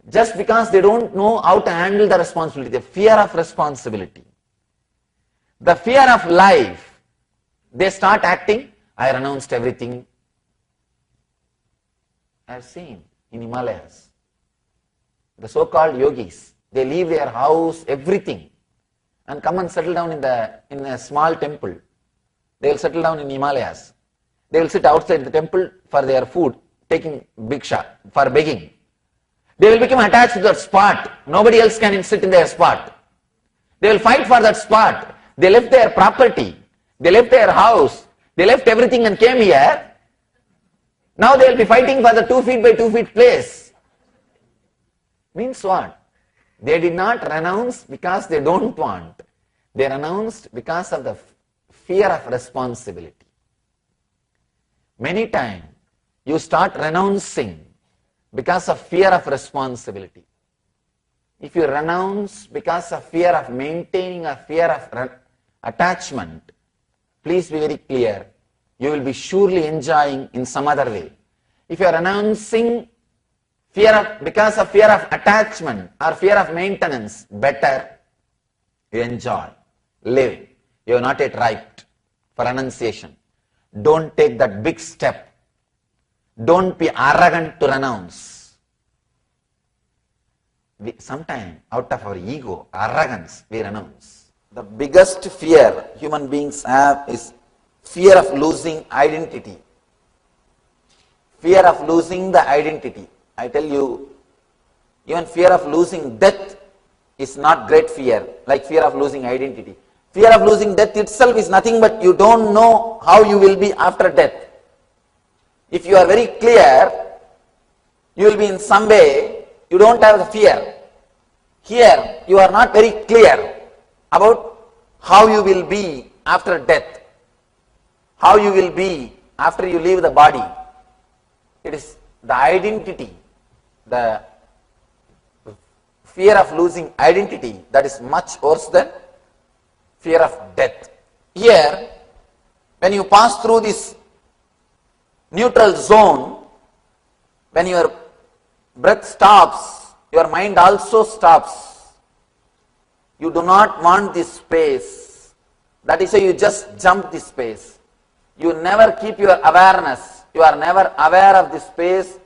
just because they don't know how to handle the responsibility, the fear of responsibility. The fear of life, they start acting, I renounced everything. I have seen in Himalayas, the so-called yogis, they leave their house, everything, and come and settle down in a small temple. They will settle down in Himalayas. They will sit outside the temple for their food, taking bhiksha, for begging. They will become attached to that spot. Nobody else can sit in their spot. They will fight for that spot. They left their property. They left their house. They left everything and came here. Now they will be fighting for the 2 feet by 2 feet place. Means what? They did not renounce because they don't want. They renounced because of the fear of responsibility. Many times you start renouncing because of fear of responsibility. If you renounce because of fear of maintaining a fear of attachment, please be very clear, you will be surely enjoying in some other way. If you are renouncing because of fear of attachment or fear of maintenance, better you enjoy, live. You are not yet ripe for renunciation. Don't take that big step. Don't be arrogant to renounce. Sometimes out of our ego, arrogance, we renounce. The biggest fear human beings have is fear of losing identity. Fear of losing the identity. I tell you, even fear of losing death is not great fear, like fear of losing identity. Fear of losing death itself is nothing but you don't know how you will be after death. If you are very clear, you will be in some way, you don't have the fear. Here, you are not very clear about how you will be after death, how you will be after you leave the body. It is the identity, the fear of losing identity that is much worse than fear of death. Here, when you pass through this neutral zone, when your breath stops, your mind also stops. You do not want this space. That is why you just jump this space. You never keep your awareness. You are never aware of this space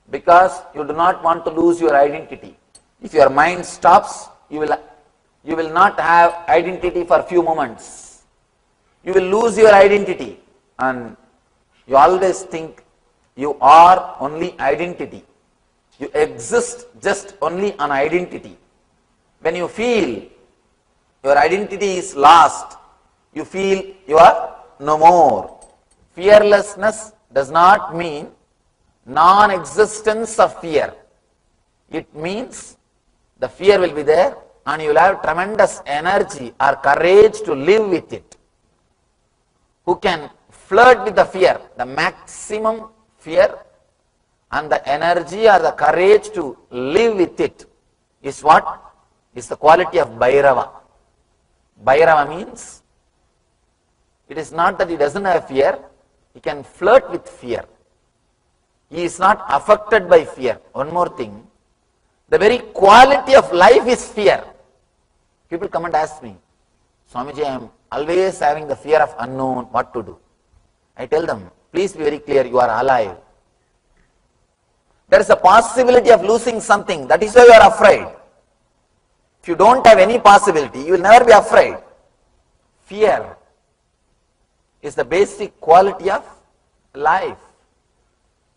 because you do not want to lose your identity. If your mind stops, you will not have identity for few moments. You will lose your identity and you always think you are only identity. You exist just on identity. When you feel your identity is lost, you feel you are no more. Fearlessness does not mean non-existence of fear. It means the fear will be there and you will have tremendous energy or courage to live with it. Who can flirt with the fear, the maximum fear, and the energy or the courage to live with it is what? Is the quality of Bhairava. Bhairava means, it is not that he doesn't have fear, he can flirt with fear. He is not affected by fear. One more thing, the very quality of life is fear. People come and ask me, Swamiji, I am always having the fear of unknown, what to do? I tell them, please be very clear, you are alive. There is a possibility of losing something, that is why you are afraid. If you don't have any possibility, you will never be afraid. Fear is the basic quality of life.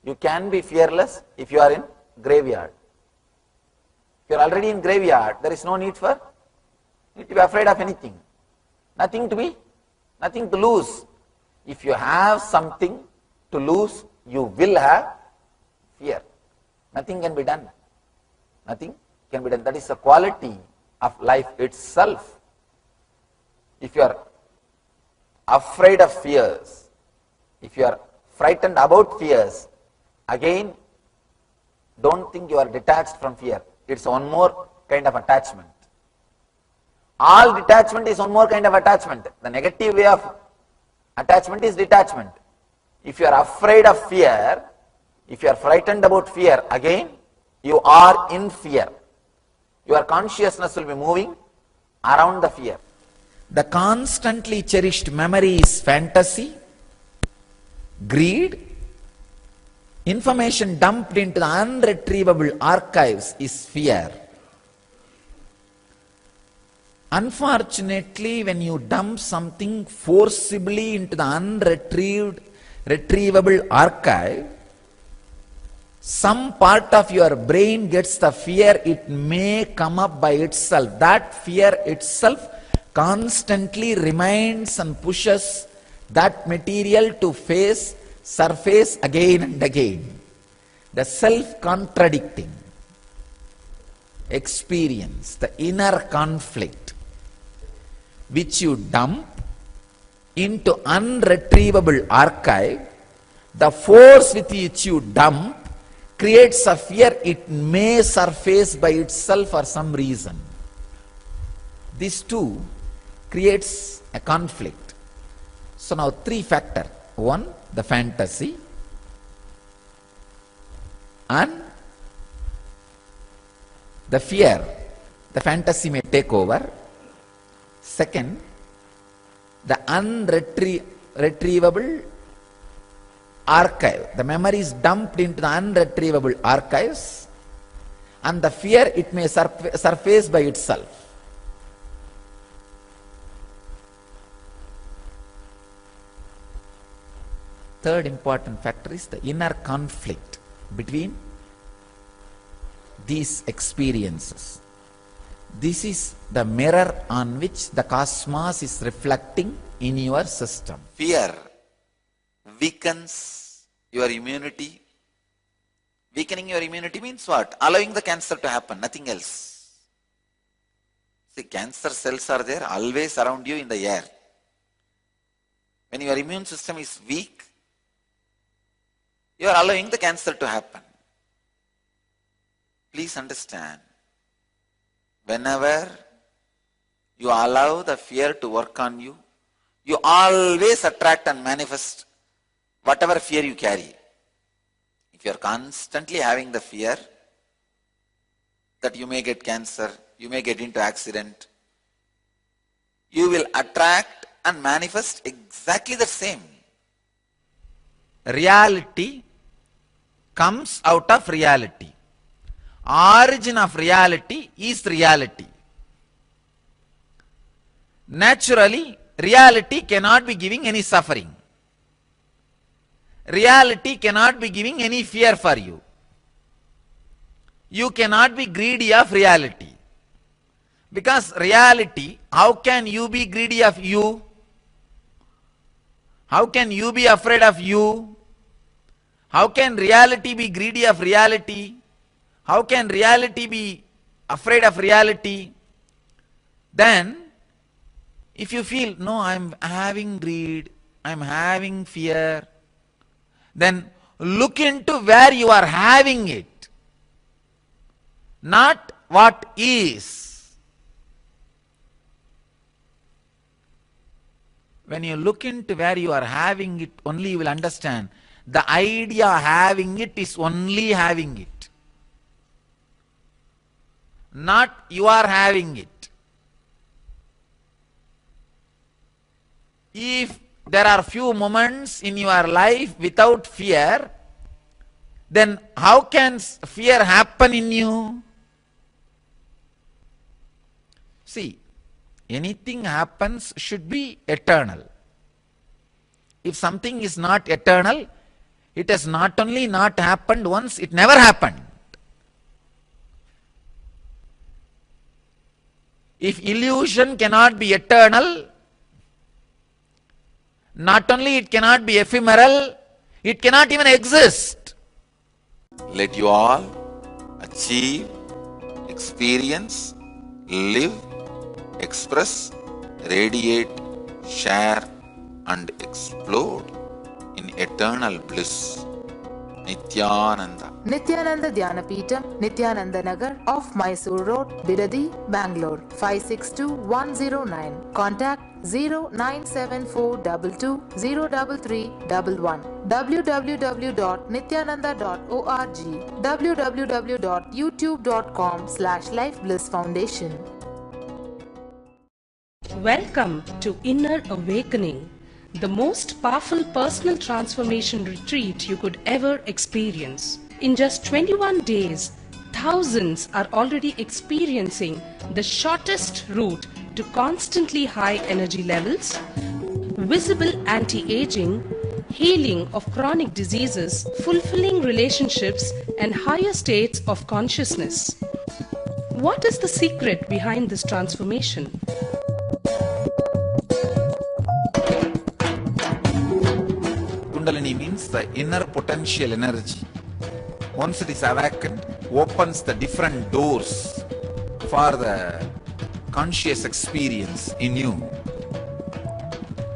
You can be fearless if you are in graveyard. If you are already in graveyard, there is no need for need to be afraid of anything. Nothing to lose. If you have something to lose, you will have fear. Nothing can be done. Nothing can be done. That is the quality of life itself. If you are afraid of fears, if you are frightened about fears, again, don't think you are detached from fear. It's one more kind of attachment. All detachment is one more kind of attachment. The negative way of attachment is detachment. If you are afraid of fear, if you are frightened about fear, again, you are in fear. Your consciousness will be moving around the fear. The constantly cherished memory is fantasy, greed. Information dumped into the unretrievable archives is fear. Unfortunately, when you dump something forcibly into the retrievable archive, some part of your brain gets the fear it may come up by itself. That fear itself constantly reminds and pushes that material to surface again and again. The self-contradicting experience, the inner conflict, which you dump into unretrievable archive, the force with which you dump creates a fear it may surface by itself for some reason. This too creates a conflict. So now three factors. One, the fantasy, and the fear. The fantasy may take over. Second, the unretrievable archive. The memory is dumped into the unretrievable archives, and the fear it may surface by itself. Third important factor is the inner conflict between these experiences. This is the mirror on which the cosmos is reflecting in your system. Fear weakens your immunity. Weakening your immunity means what? Allowing the cancer to happen, nothing else. See, cancer cells are there always around you in the air. When your immune system is weak, you are allowing the cancer to happen. Please understand, whenever you allow the fear to work on you, you always attract and manifest whatever fear you carry. If you are constantly having the fear that you may get cancer, you may get into accident, you will attract and manifest exactly the same. Reality comes out of reality. Origin of reality is reality. Naturally, reality cannot be giving any suffering. Reality cannot be giving any fear for you. You cannot be greedy of reality. Because reality, how can you be greedy of you? How can you be afraid of you? How can reality be greedy of reality? How can reality be afraid of reality? Then, if you feel, no, I am having greed, I am having fear, then look into where you are having it, not what is. When you look into where you are having it, only you will understand the idea having it is only having it, not you are having it. If there are few moments in your life without fear, then how can fear happen in you? See, anything happens should be eternal. If something is not eternal, it has not only not happened once, it never happened. If illusion cannot be eternal, not only it cannot be ephemeral, it cannot even exist. Let you all achieve, experience, live, express, radiate, share and explode in eternal bliss. Nithyananda. Nithyananda Dhyanapitham, Nithyananda Nagar, off Mysore Road, Bidadi, Bangalore, 562109. Contact 097422033311. www.nithyananda.org. www.youtube.com/lifeblissfoundation. Welcome to Inner Awakening, the most powerful personal transformation retreat you could ever experience. In just 21 days, thousands are already experiencing the shortest route to constantly high energy levels, visible anti-aging, healing of chronic diseases, fulfilling relationships, and higher states of consciousness. What is the secret behind this transformation? Kundalini means the inner potential energy. Once it is awakened, opens the different doors for the conscious experience in you.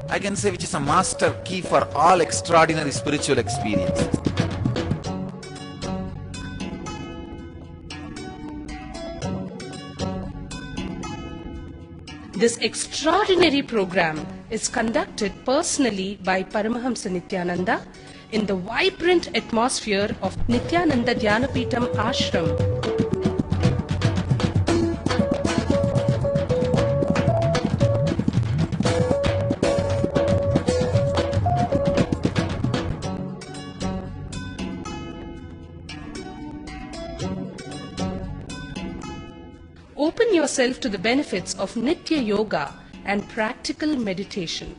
I can say which is a master key for all extraordinary spiritual experiences. This extraordinary program is conducted personally by Paramahamsa Nithyananda in the vibrant atmosphere of Nithyananda Dhyanapitham Ashram. Open yourself to the benefits of Nitya Yoga and practical meditation.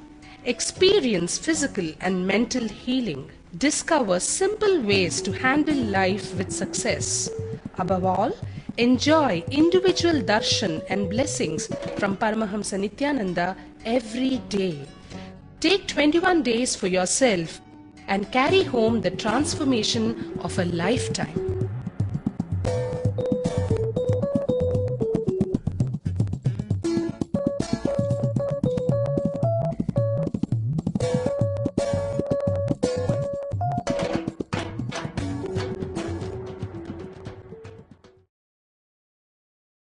Experience physical and mental healing. Discover simple ways to handle life with success. Above all, enjoy individual darshan and blessings from Paramahamsa Nithyananda every day. Take 21 days for yourself and carry home the transformation of a lifetime.